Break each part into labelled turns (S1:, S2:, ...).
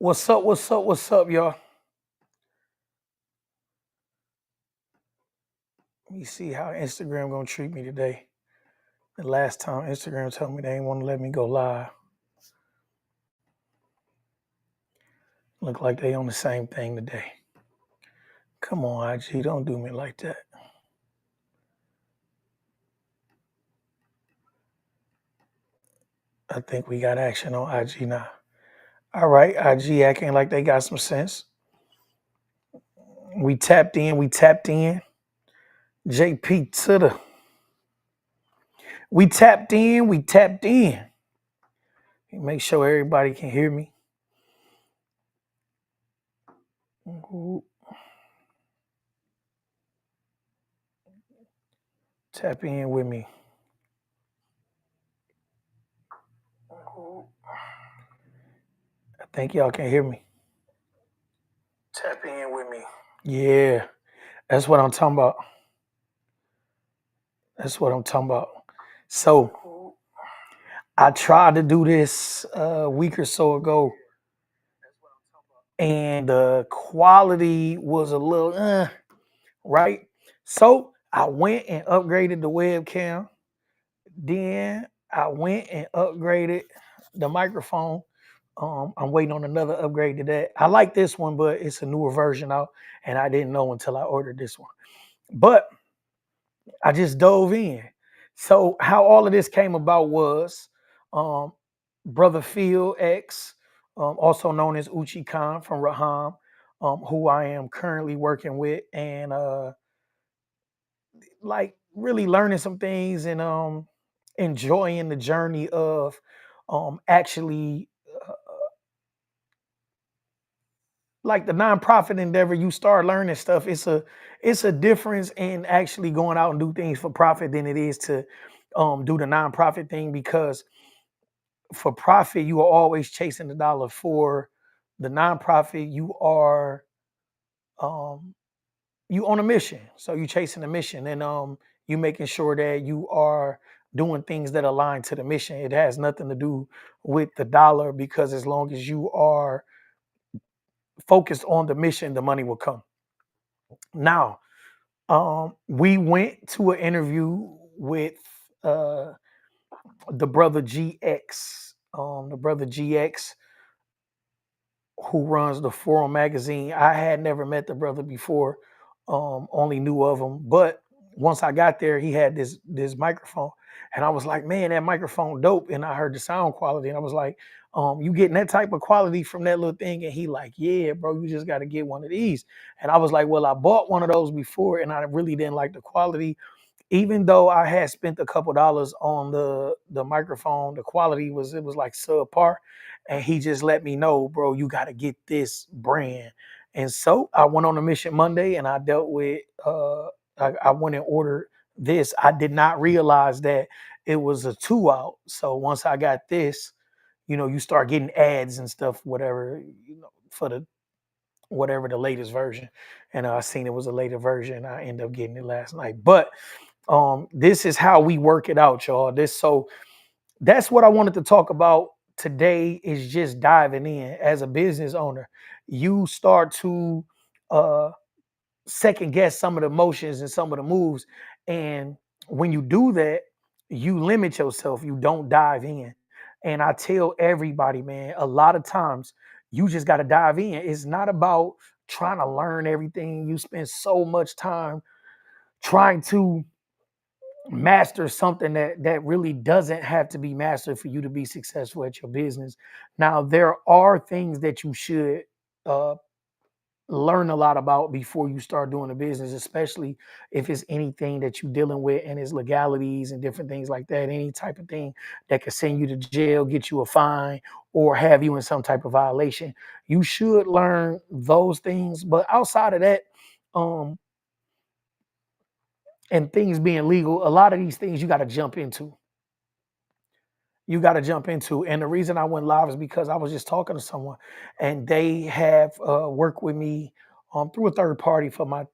S1: What's up? What's up? What's up, y'all? Let me see how Instagram gonna treat me today. The last time Instagram told me they ain't want to let me go live. Look like they on the same thing today. Come on, IG, don't do me like that. I think we got action on IG now. All right, IG acting like they got some sense. We tapped in. We tapped in. JP to the. We tapped in. We tapped in. Make sure everybody can hear me. Ooh, tap in with me. Ooh, I think y'all can hear me. Tap in with me. Yeah, that's what I'm talking about. That's what I'm talking about. So I tried to do this a week or so ago, and the quality was a little right. So I went and upgraded the webcam. Then I went and upgraded the microphone. I'm waiting on another upgrade to that. I like this one, but it's a newer version out, and I didn't know until I ordered this one. But I just dove in. So how all of this came about was um, brother Phil X, also known as Uchi Khan from Raham, who I am currently working with, and like really learning some things and enjoying the journey of actually like the nonprofit endeavor. You start learning stuff. It's a difference in actually going out and do things for profit than it is to do the nonprofit thing, because for profit you are always chasing the dollar. For the nonprofit um you on a mission, so you chasing a mission, and you making sure that you are doing things that align to the mission. It has nothing to do with the dollar, because as long as you are focused on the mission, the money will come. Now, we went to an interview with uh the brother GX, the brother GX, who runs the Forum magazine. I had never met the brother before, only knew of him. But once I got there, he had this microphone, and I was like, man, that microphone dope. And I heard the sound quality, and I was like, you getting that type of quality from that little thing? And he like, yeah, bro, you just got to get one of these. And I was like, well, I bought one of those before, and I really didn't like the quality. Even though I had spent a couple dollars on the microphone, the quality was, it was like subpar. And he just let me know, bro, you got to get this brand. And so I went on a mission Monday, and I dealt with I went and ordered this. I did not realize that it was a two out. So once I got this, you start getting ads and stuff, whatever, for the whatever the latest version. And I seen it was a later version. I ended up getting it last night. But this is how we work it out, y'all. So that's what I wanted to talk about today, is just diving in. As a business owner, you start to uh second guess some of the motions and some of the moves. And when you do that, you limit yourself, you don't dive in. And I tell everybody, man, a lot of times you just got to dive in. It's not about trying to learn everything. You spend so much time trying to master something that really doesn't have to be mastered for you to be successful at your business. Now, there are things that you should uh, learn a lot about before you start doing a business, especially if it's anything that you're dealing with and it's legalities and different things like that. Any type of thing that could send you to jail, get you a fine, or have you in some type of violation. You should learn those things. But outside of that, um, and things being legal, a lot of these things you got to jump into. You got to jump into. And the reason I went live is because I was just talking to someone, and they have worked with me through a third party for my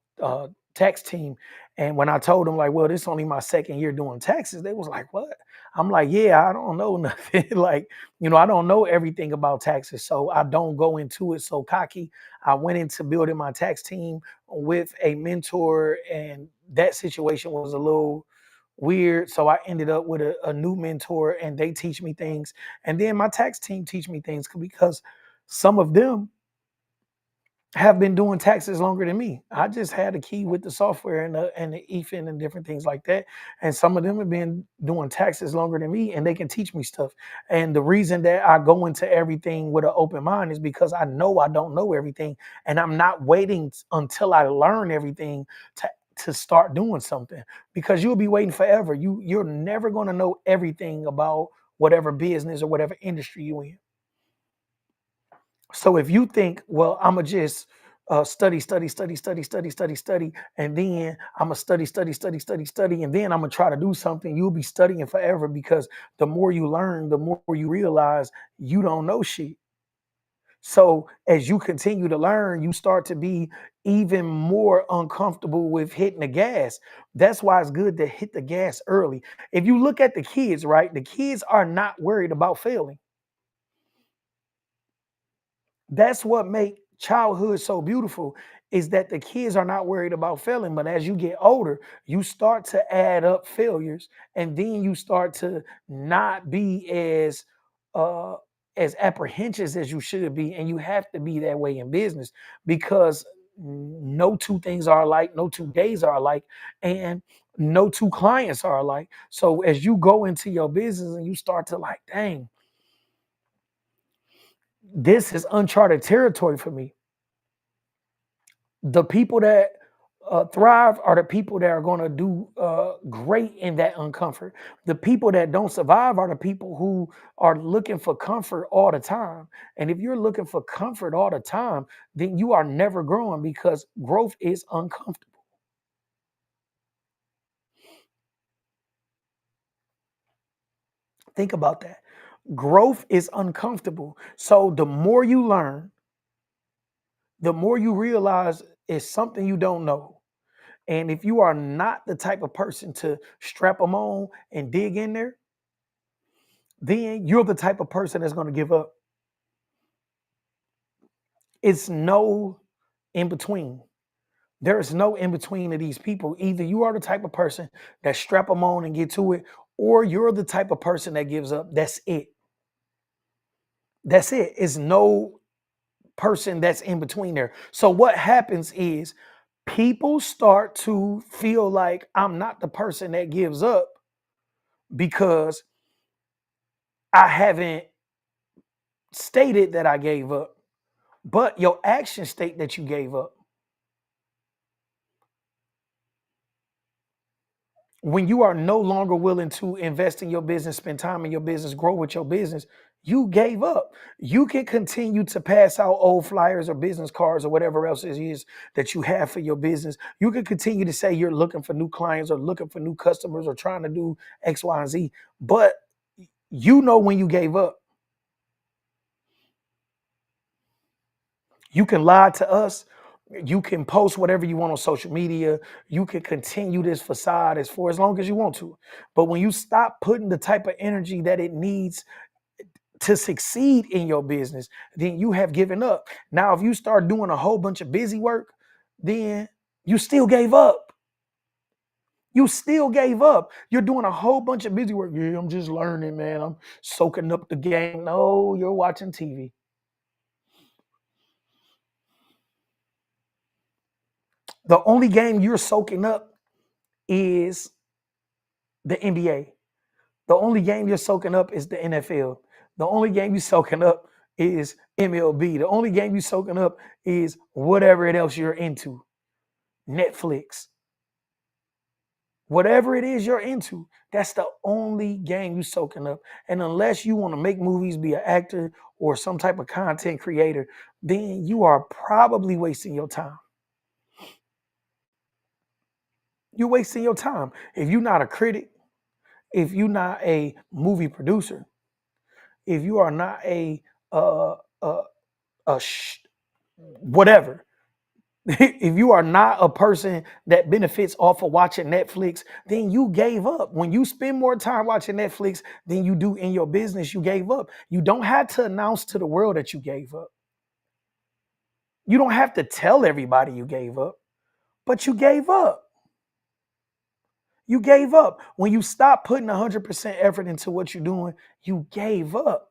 S1: tax team. And when I told them like, well, this is only my second year doing taxes, they was like, what? I'm like, yeah, I don't know nothing. Like, I don't know everything about taxes. So I don't go into it so cocky. I went into building my tax team with a mentor, and that situation was a little weird. So I ended up with a new mentor, and they teach me things. And then my tax team teach me things because some of them have been doing taxes longer than me. I just had a key with the software and the EFIN and different things like that. And some of them have been doing taxes longer than me, and they can teach me stuff. And the reason that I go into everything with an open mind is because I know I don't know everything, and I'm not waiting until I learn everything to start doing something, because you'll be waiting forever. You're never going to know everything about whatever business or whatever industry you're in. So if you think, well, I'm gonna just study, and then I'm gonna study, and then I'm gonna try to do something, you'll be studying forever, because the more you learn, the more you realize you don't know shit. So as you continue to learn, you start to be even more uncomfortable with hitting the gas. That's why it's good to hit the gas early. If you look at the kids, right, the kids are not worried about failing. That's what make childhood so beautiful, is that the kids are not worried about failing. But as you get older, you start to add up failures, and then you start to not be uh as apprehensive as you should be. And you have to be that way in business, because no two things are alike, no 2 days are alike, and no two clients are alike. So as you go into your business and you start to like, dang, this is uncharted territory for me. The people that thrive are the people that are going to do great in that uncomfort. The people that don't survive are the people who are looking for comfort all the time. And if you're looking for comfort all the time, then you are never growing, because growth is uncomfortable. Think about that. Growth is uncomfortable. So the more you learn, the more you realize it's something you don't know. And if you are not the type of person to strap them on and dig in there, then you're the type of person that's going to give up. It's no in between. There is no in between of these people. Either you are the type of person that strap them on and get to it, or you're the type of person that gives up. That's it. That's it. It's no person that's in between there. So what happens is people start to feel like I'm not the person that gives up, because I haven't stated that I gave up, but your actions state that you gave up. When you are no longer willing to invest in your business, spend time in your business, grow with your business, you gave up. You can continue to pass out old flyers or business cards or whatever else it is that you have for your business. You can continue to say you're looking for new clients or looking for new customers or trying to do X, Y, and Z. But you know when you gave up. You can lie to us. You can post whatever you want on social media. You can continue this facade for as long as you want to. But when you stop putting the type of energy that it needs to succeed in your business, then you have given up. Now, if you start doing a whole bunch of busy work, then you still gave up. You still gave up. You're doing a whole bunch of busy work. Yeah, I'm just learning, man. I'm soaking up the game. No, you're watching TV. The only game you're soaking up is the NBA. The only game you're soaking up is the NFL. The only game you're soaking up is MLB. The only game you're soaking up is whatever it else you're into. Netflix. Whatever it is you're into, that's the only game you're soaking up. And unless you want to make movies, be an actor, or some type of content creator, then you are probably wasting your time. You're wasting your time. If you're not a critic, if you're not a movie producer, if you are not uh, uh, a whatever, If you are not a person that benefits off of watching Netflix, then you gave up. When you spend more time watching Netflix than you do in your business, you gave up. You don't have to announce to the world that you gave up. You don't have to tell everybody you gave up, but you gave up. You gave up. When you stop putting 100% effort into what you're doing, you gave up.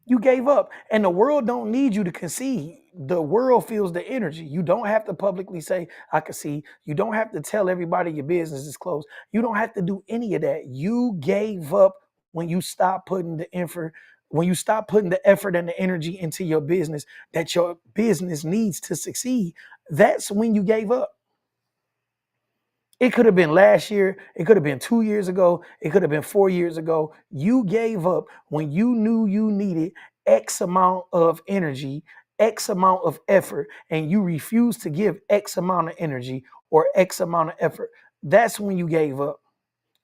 S1: You gave up. And the world don't need you to concede. The world feels the energy. You don't have to publicly say, I concede. You don't have to tell everybody your business is closed. You don't have to do any of that. You gave up when you stop putting the effort, when you stop putting the effort and the energy into your business that your business needs to succeed. That's when you gave up. It could have been last year. It could have been 2 years ago. It could have been 4 years ago. You gave up when you knew you needed X amount of energy, X amount of effort, and you refused to give X amount of energy or X amount of effort. That's when you gave up.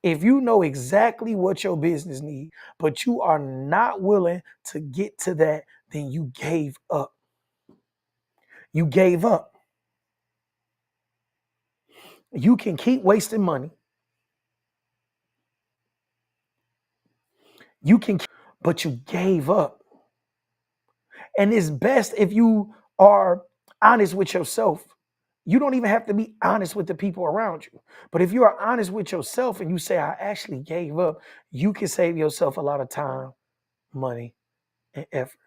S1: If you know exactly what your business needs, but you are not willing to get to that, then you gave up. You gave up. You can keep wasting money. You can, but you gave up. And it's best if you are honest with yourself. You don't even have to be honest with the people around you. But if you are honest with yourself and you say, I actually gave up, you can save yourself a lot of time, money, and effort.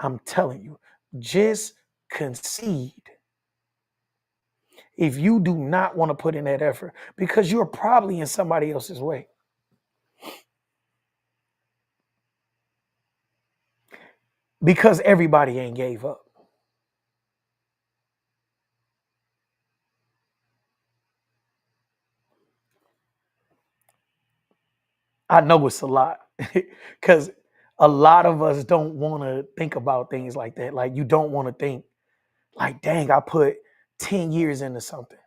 S1: I'm telling you, just concede if you do not want to put in that effort because you're probably in somebody else's way. Because everybody ain't gave up. I know it's a lot because a lot of us don't want to think about things like that. Like you don't want to think like, dang, I put 10 years into something.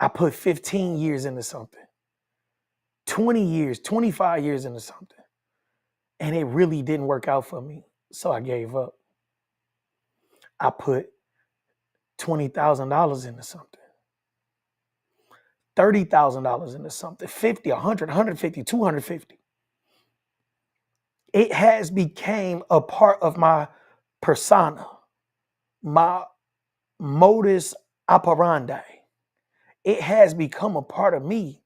S1: I put 15 years into something, 20 years, 25 years into something. And it really didn't work out for me. So I gave up. I put $20,000 into something, $30,000 into something, 50, 100, 150, 250. It has became a part of my persona, my modus operandi. It has become a part of me,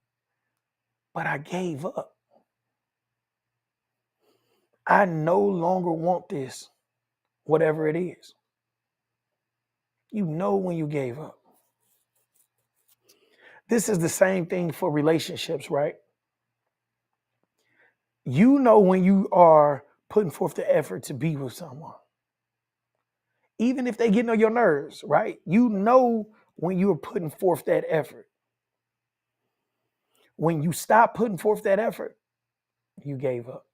S1: but I gave up. I no longer want this, whatever it is. You know when you gave up. This is the same thing for relationships, right? You know when you are putting forth the effort to be with someone, even if they get on your nerves, right? You know when you are putting forth that effort. When you stop putting forth that effort, you gave up.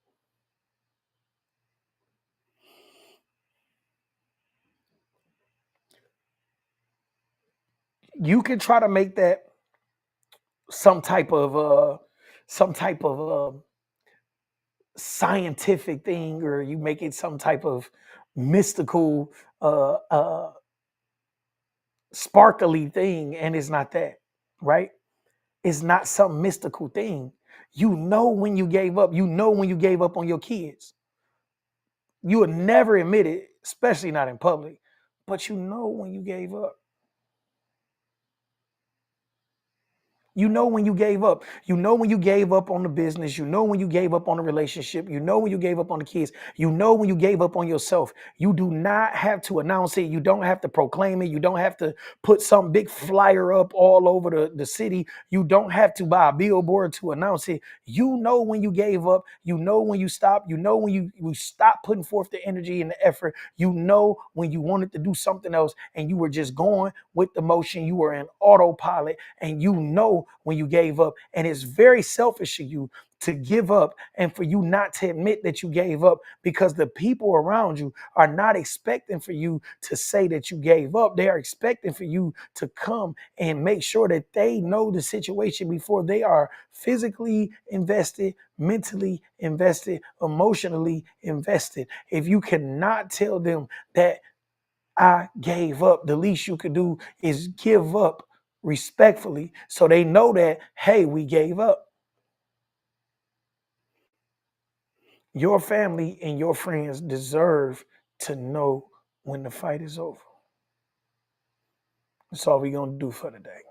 S1: You can try to make that some type of scientific thing, or you make it some type of mystical uh uh sparkly thing, and it's not that, right? It's not some mystical thing. You know when you gave up. You know when you gave up on your kids. You would never admit it, especially not in public, but you know when you gave up. You know when you gave up. You know when you gave up on the business. You know when you gave up on the relationship. You know when you gave up on the kids. You know when you gave up on yourself. You do not have to announce it. You don't have to proclaim it. You don't have to put some big flyer up all over the city. You don't have to buy a billboard to announce it. You know when you gave up. You know when you stopped. You know when you stop putting forth the energy and the effort. You know when you wanted to do something else and you were just going with the motion. You were in autopilot, and you know when you gave up. And it's very selfish of you to give up and for you not to admit that you gave up, because the people around you are not expecting for you to say that you gave up. They are expecting for you to come and make sure that they know the situation before they are physically invested, mentally invested, emotionally invested. If you cannot tell them that I gave up. The least you could do is give up respectfully so they know that, hey, we gave up. Your family and your friends deserve to know when the fight is over. That's all we're going to do for today.